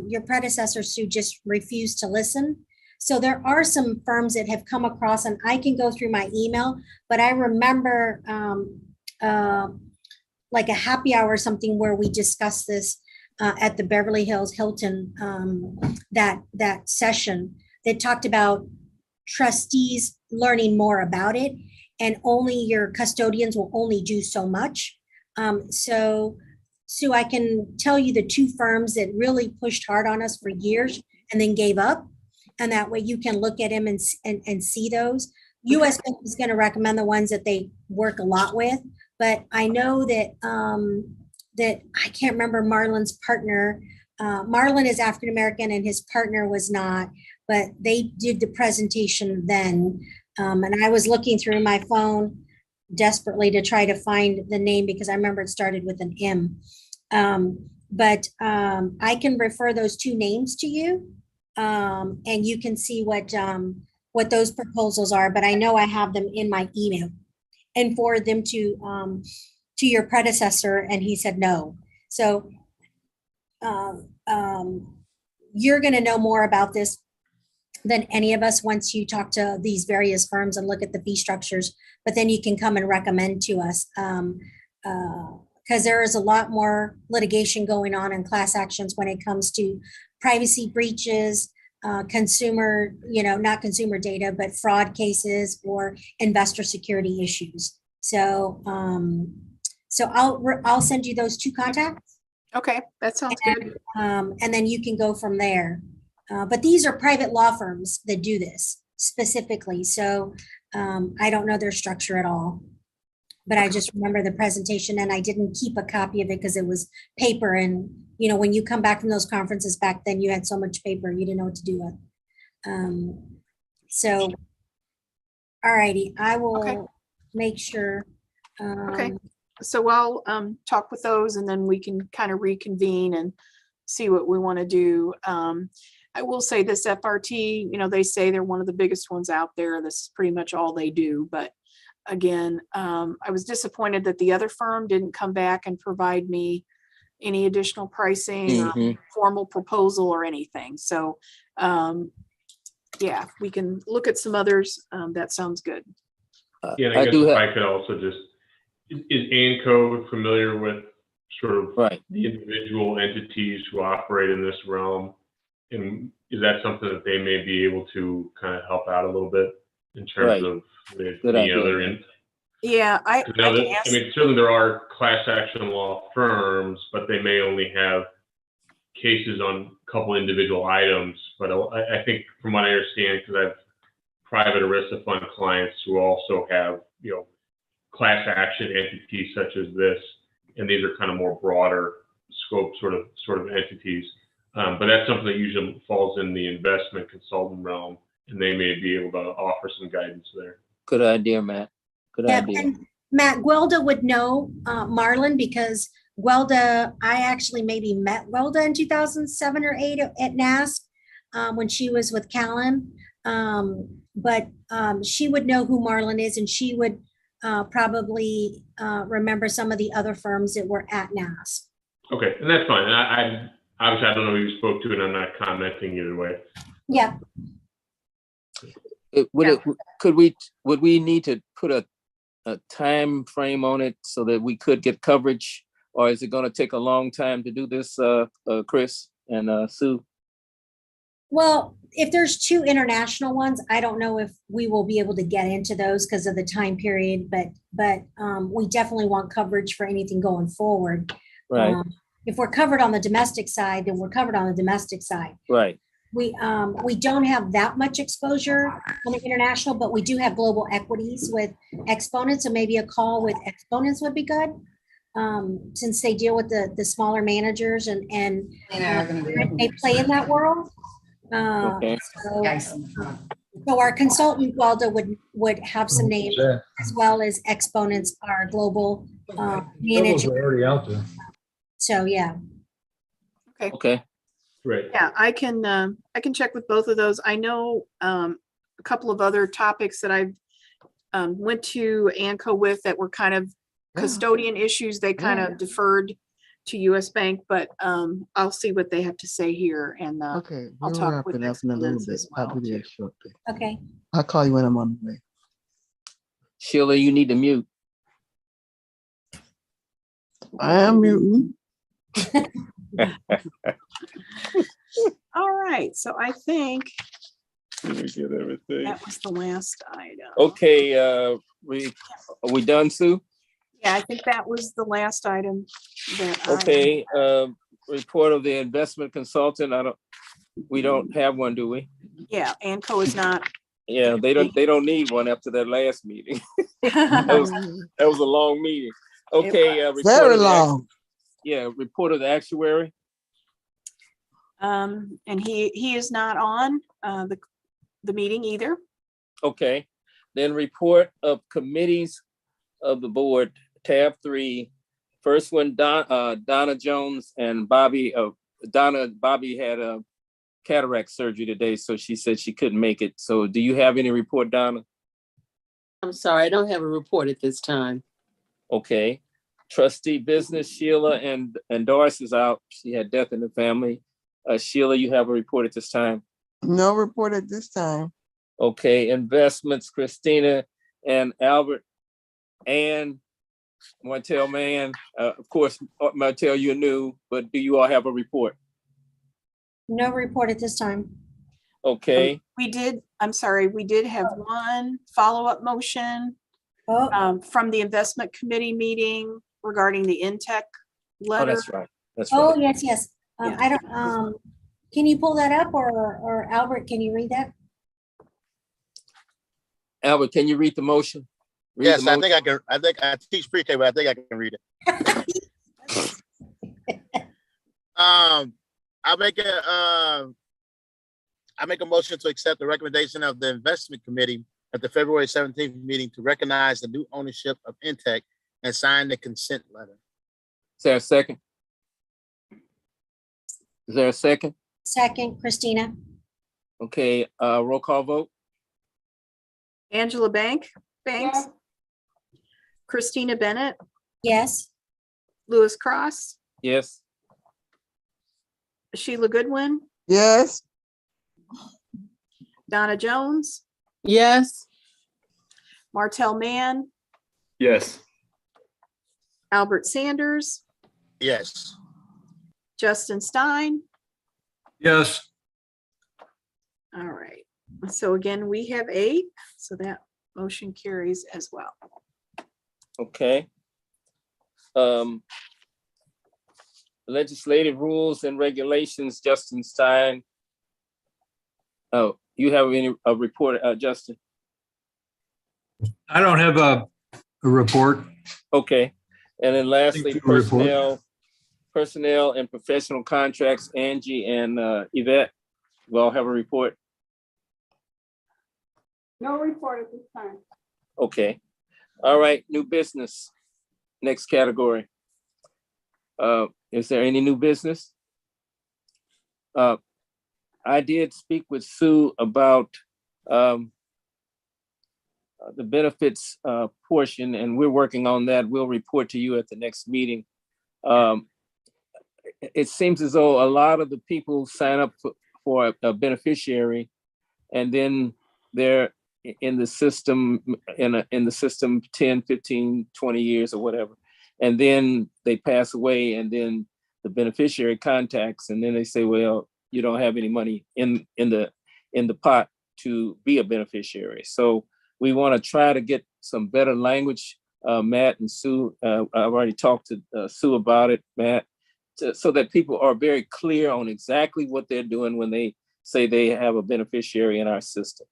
S6: your predecessor, Sue, just refused to listen. So there are some firms that have come across, and I can go through my email, but I remember like a happy hour or something where we discussed this at the Beverly Hills Hilton, that session that talked about trustees learning more about it, and only your custodians will only do so much. So Sue, I can tell you the two firms that really pushed hard on us for years and then gave up. And that way you can look at them and see those. US Bank is going to recommend the ones that they work a lot with, but I know that that I can't remember Marlon's partner. Marlon is African American and his partner was not. but they did the presentation then. And I was looking through my phone desperately to try to find the name because I remember it started with an M. But I can refer those two names to you, and you can see what those proposals are. But I know I have them in my email, and forward them to your predecessor, and he said no. So you're going to know more about this than any of us once you talk to these various firms and look at the fee structures. But then you can come and recommend to us. Because there is a lot more litigation going on in class actions when it comes to privacy breaches, consumer, not consumer data, but fraud cases or investor security issues. So, I'll send you those two contacts,
S4: Okay, that sounds good.
S6: and then you can go from there. But these are private law firms that do this specifically. So I don't know their structure at all. But I just remember the presentation, and I didn't keep a copy of it because it was paper. And, when you come back from those conferences back then, you had so much paper, you didn't know what to do with. So, all righty, I
S4: Okay.
S6: will make sure.
S4: Okay. So I'll talk with those, and then we can kind of reconvene and see what we want to do. I will say this FRT, they say they're one of the biggest ones out there. This is pretty much all they do. But again, I was disappointed that the other firm didn't come back and provide me any additional pricing or formal proposal or anything. So yeah, we can look at some others. That sounds good.
S9: Yeah, and I guess if I could also just, is ANCO familiar with sort of the individual entities who operate in this realm? And is that something that they may be able to kind of help out a little bit in terms of with the other?
S4: Yeah, I can ask.
S9: I mean, certainly there are class action law firms, but they may only have cases on a couple individual items. But I think from what I understand, because I have private ERISA fund clients who also have, class action entities such as this, and these are kind of more broader scope sort of entities. But that's something that usually falls in the investment consultant realm, and they may be able to offer some guidance there.
S2: Good idea, Matt. Good idea.
S6: And Matt, Gwelda would know Marlon, because Gwelda, I actually maybe met Gwelda in 2007 or 8 at NASC when she was with Callan. But she would know who Marlon is, and she would probably remember some of the other firms that were at NASC.
S9: Okay, and that's fine. I obviously I don't know who you spoke to, and I'm not commenting either way.
S6: Yeah.
S2: Would we need to put a time frame on it so that we could get coverage, or is it going to take a long time to do this, Chris and Sue?
S6: Well, if there's 2 international ones, I don't know if we will be able to get into those because of the time period, but we definitely want coverage for anything going forward.
S2: Right.
S6: If we're covered on the domestic side, then we're covered on the domestic side.
S2: Right.
S6: We don't have that much exposure on the international, but we do have global equities with Exponents, so maybe a call with Exponents would be good, since they deal with the smaller managers and they play in that world.
S2: Okay.
S6: So our consultant Waldo would have some names, as well as Exponents, our global manager.
S1: Already out there.
S6: So yeah.
S2: Okay.
S9: Right.
S4: Yeah, I can check with both of those. I know a couple of other topics that I've went to ANCO with that were kind of custodian issues. They kind of deferred to US Bank, but I'll see what they have to say here, and
S3: Okay,
S4: I'll
S3: we're
S4: talk with
S3: wrapping up in a little
S4: Exponents
S3: bit.
S4: as
S3: I'll
S4: well,
S3: do
S4: too.
S3: that shortly.
S6: Okay.
S3: I'll call you when I'm on the way.
S2: Sheila, you need to mute.
S3: I am muting.
S4: All right, so I think
S2: Let me get everything.
S4: that was the last item.
S2: Okay, are we done, Sue?
S4: Yeah, I think that was the last item that
S2: Okay, report of the investment consultant. We don't have one, do we?
S4: yeah, ANCO is not.
S2: Yeah, they don't need one after that last meeting. That was a long meeting. Okay. Report
S3: Very
S2: of the
S3: long.
S2: report of the actuary.
S4: And he is not on the meeting either.
S2: Okay, then report of committees of the board, tab 3. First one, Donna Jones and Bobby. Bobby had a cataract surgery today, so she said she couldn't make it. So do you have any report, Donna?
S7: I'm sorry, I don't have a report at this time.
S2: Okay. Trustee business, Sheila and Doris is out. She had death in the family. Sheila, you have a report at this time.
S3: No report at this time.
S2: Okay, investments, Christina and Albert and Martell Mann. Of course, Martell, you're new, but do you all have a report?
S6: No report at this time.
S2: Okay,
S4: We did have one follow-up motion
S6: Oh,
S4: from the investment committee meeting regarding the Intech
S2: oh,
S4: letter.
S2: that's right. That's
S6: oh,
S2: right.
S6: yes, yes.
S4: Yeah.
S6: I don't, can you pull that up or Albert, can you read that?
S2: Albert, can you read the motion? Read
S8: Yes,
S2: the
S8: I
S2: motion.
S8: think I can. I think I teach pre-K, but I think I can read it. I make a motion to accept the recommendation of the investment committee at the February 17th meeting to recognize the new ownership of Intech and sign the consent letter.
S2: Is there a second? Is there a second?
S6: Second, Christina.
S2: Okay, roll call vote.
S4: Angela Banks, Christina Bennett,
S6: Yes.
S4: Lewis Cross,
S2: Yes.
S4: Sheila Goodwin,
S3: Yes,
S4: Donna Jones,
S7: Yes,
S4: Martell Mann,
S5: Yes.
S4: Albert Sanders,
S8: Yes.
S4: Justin Stein.
S1: Yes.
S4: All right. So again, we have 8, so that motion carries as well.
S2: Okay. Legislative rules and regulations, Justin Stein. Oh, you have a report, Justin?
S1: I don't have a report.
S2: Okay. And then lastly,
S1: Thank you, report.
S2: personnel and professional contracts, Angie and Yvette. We all have a report.
S4: No report at this time.
S2: Okay. All right, new business. Next category. Is there any new business? I did speak with Sue about the benefits portion, and we're working on that. We'll report to you at the next meeting. It seems as though a lot of the people sign up for a beneficiary, and then they're in the system, in the system 10, 15, 20 years or whatever. And then they pass away, and then the beneficiary contacts, and then they say, well, you don't have any money in the pot to be a beneficiary. So we want to try to get some better language. Matt and Sue, I've already talked to Sue about it, Matt, so that people are very clear on exactly what they're doing when they say they have a beneficiary in our system.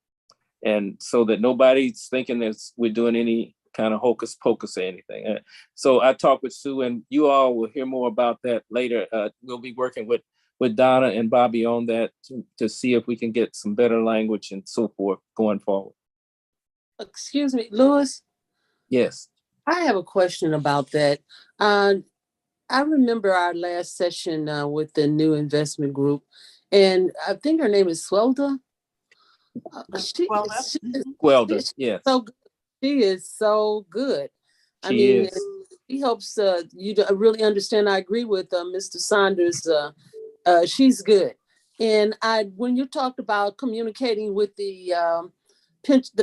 S2: And so that nobody's thinking that we're doing any kind of hocus pocus or anything. So I talked with Sue, and you all will hear more about that later. We'll be working with Donna and Bobby on that to see if we can get some better language and so forth going forward.
S7: excuse me, Lewis,
S2: Yes.
S7: I have a question about that. I remember our last session with the new investment group, and I think her name is Swelda.
S2: Welder, yes.
S7: So good. She is so good.
S2: She is.
S7: She helps you to really understand. I agree with Mr. Saunders. She's good. And when you talked about communicating with the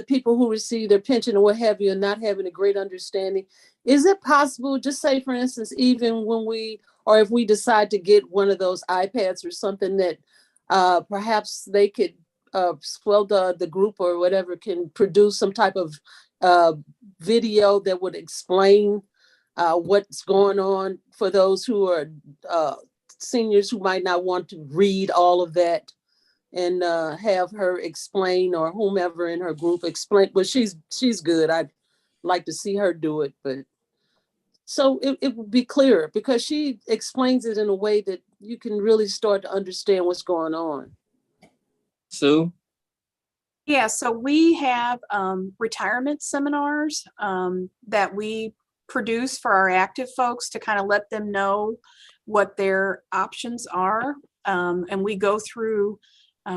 S7: people who receive their pension or what have you, and not having a great understanding, is it possible, just say for instance, even when if we decide to get one of those iPads or something, that perhaps they could the group or whatever can produce some type of video that would explain what's going on for those who are seniors who might not want to read all of that, and have her explain, or whomever in her group explain. But she's good. I'd like to see her do it, but So it would be clearer because she explains it in a way that you can really start to understand what's going on.
S2: Sue?
S4: Yeah, so we have retirement seminars that we produce for our active folks to kind of let them know what their options are. And we go through,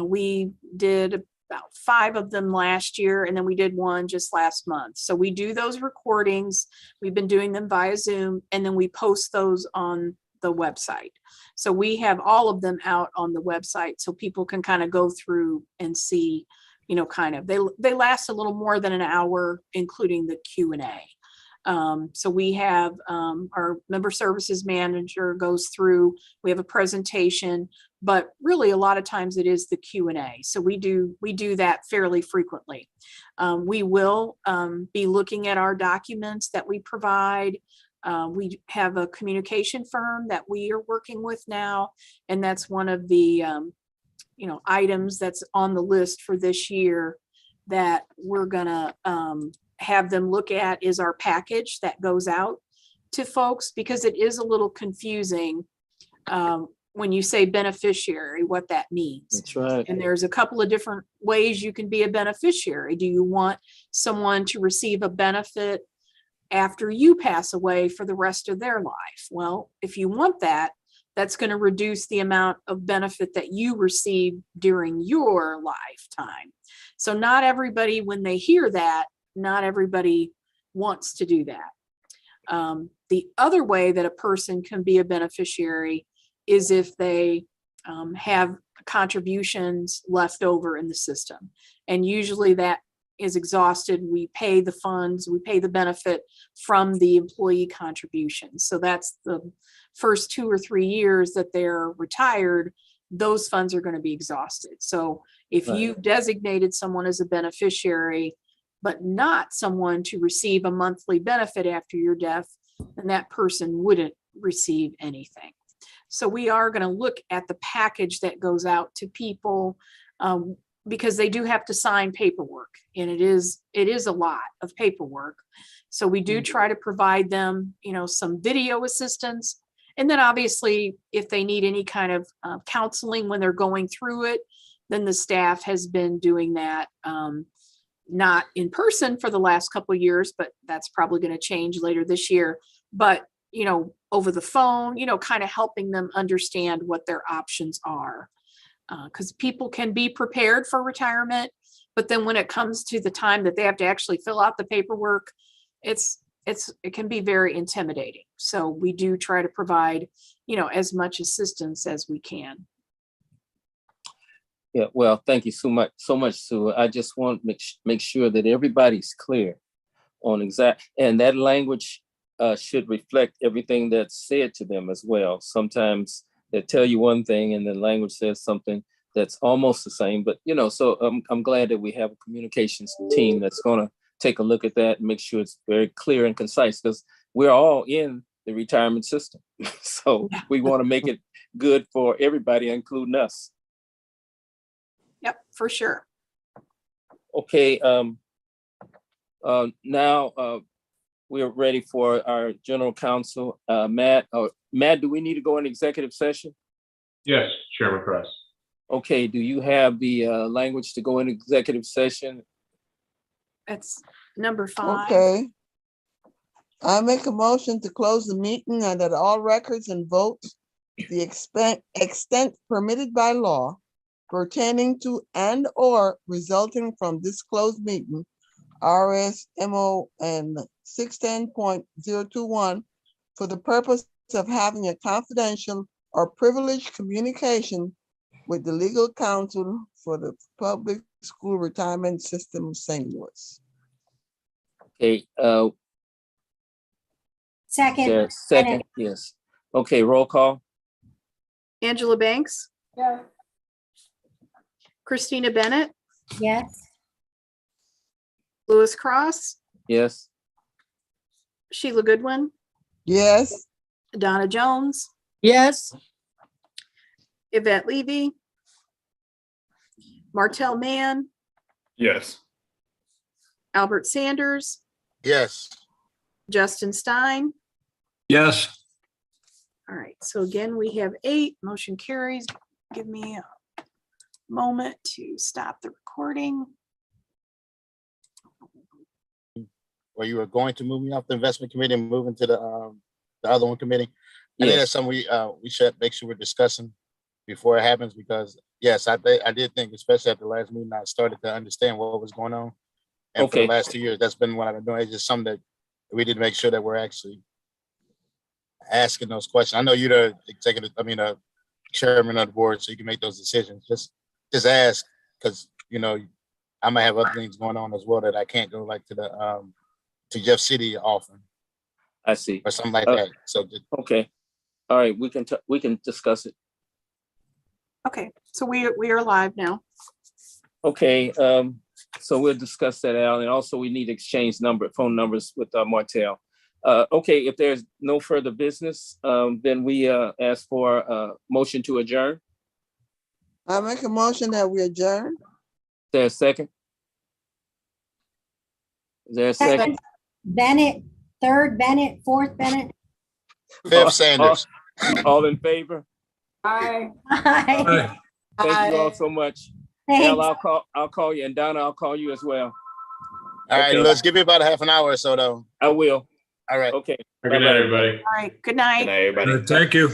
S4: we did about 5 of them last year, and then we did one just last month. So we do those recordings. We've been doing them via Zoom, and then we post those on the website. So we have all of them out on the website so people can kind of go through and see, you know, kind of, they last a little more than an hour, including the Q&A. So we have our member services manager goes through, we have a presentation, but really a lot of times it is the Q&A. So we do that fairly frequently. We will be looking at our documents that we provide. We have a communication firm that we are working with now, and that's one of the you know, items that's on the list for this year that we're gonna have them look at is our package that goes out to folks, because it is a little confusing when you say beneficiary, what that means.
S2: That's right.
S4: And there's a couple of different ways you can be a beneficiary. Do you want someone to receive a benefit after you pass away for the rest of their life? Well, if you want that, that's going to reduce the amount of benefit that you receive during your lifetime. So not everybody, when they hear that, not everybody wants to do that. The other way that a person can be a beneficiary is if they have contributions left over in the system. And usually that is exhausted. We pay the funds, we pay the benefit from the employee contributions. So that's the first 2 or 3 years that they're retired, those funds are going to be exhausted. So if you've designated someone as a beneficiary, but not someone to receive a monthly benefit after your death, then that person wouldn't receive anything. So we are going to look at the package that goes out to people because they do have to sign paperwork, and it is a lot of paperwork. So we do try to provide them, you know, some video assistance. And then obviously, if they need any kind of counseling when they're going through it, then the staff has been doing that, not in person for the last couple of years, but that's probably going to change later this year. But, you know, over the phone, you know, kind of helping them understand what their options are. Because people can be prepared for retirement, but then when it comes to the time that they have to actually fill out the paperwork, it can be very intimidating. So we do try to provide, you know, as much assistance as we can.
S2: Yeah, well, thank you so much, Sue. I just want to make sure that everybody's clear on exact, and that language should reflect everything that's said to them as well. Sometimes they tell you one thing and the language says something that's almost the same, but you know, so I'm glad that we have a communications team that's going to take a look at that and make sure it's very clear and concise, because we're all in the retirement system. So we want to make it good for everybody, including us.
S4: Yep, for sure.
S2: Okay, now we're ready for our general counsel, Matt. Matt, do we need to go in executive session?
S9: Yes, Chairman Press.
S2: Okay, do you have the language to go in executive session?
S4: That's number 5.
S3: Okay. I make a motion to close the meeting and that all records and votes, the extent permitted by law pertaining to and or resulting from this closed meeting, RSMO and 610.021, for the purpose of having a confidential or privileged communication with the legal counsel for the public school retirement system of St. Louis.
S2: Okay,
S6: Second,
S2: second, yes. Okay, roll call.
S4: Angela Banks?
S6: Yeah.
S4: Christina Bennett?
S6: yes.
S4: Louis Cross?
S2: Yes.
S4: Sheila Goodwin?
S3: Yes,
S4: Donna Jones?
S7: Yes.
S4: Yvette Levy? Martell Mann?
S5: Yes.
S4: Albert Sanders?
S8: Yes.
S4: Justin Stein?
S1: Yes.
S4: All right, so again, we have 8, motion carries. Give me a moment to stop the recording.
S8: Or you were going to move me off the investment committee and move into the other one committee. I think
S2: Yes.
S8: that's something we should make sure we're discussing before it happens, because yes, I did think, especially at the last meeting, I started to understand what was going on. And for
S2: Okay.
S8: the last 2 years, that's been what I've been doing. It's just something that we need to make sure that we're actually asking those questions. I know you're the chairman of the board, so you can make those decisions. Just ask, because I might have other things going on as well that I can't go like to Jeff City often
S2: I see.
S8: or something like
S2: Uh,
S8: that. So
S2: Okay. All right, we can discuss it.
S4: Okay, so we are live now.
S2: Okay, so we'll discuss that, Al, and also we need to exchange phone numbers with Martell. Okay, if there's no further business, then we ask for a motion to adjourn.
S3: I make a motion that we adjourn.
S2: Is there a second? Is there a second?
S6: Second, Bennett, third Bennett, fourth Bennett.
S8: Fifth Sanders.
S2: All in favor?
S6: Hi.
S2: Thank you all so much.
S6: Thanks.
S2: Al, I'll call you, and Donna, I'll call you as well.
S8: All right,
S2: Okay.
S8: let's give me about a half an hour or so though.
S2: I will.
S8: All right.
S2: Okay.
S9: Good night, everybody.
S4: All right, good night.
S5: Good night, everybody.
S1: Thank you.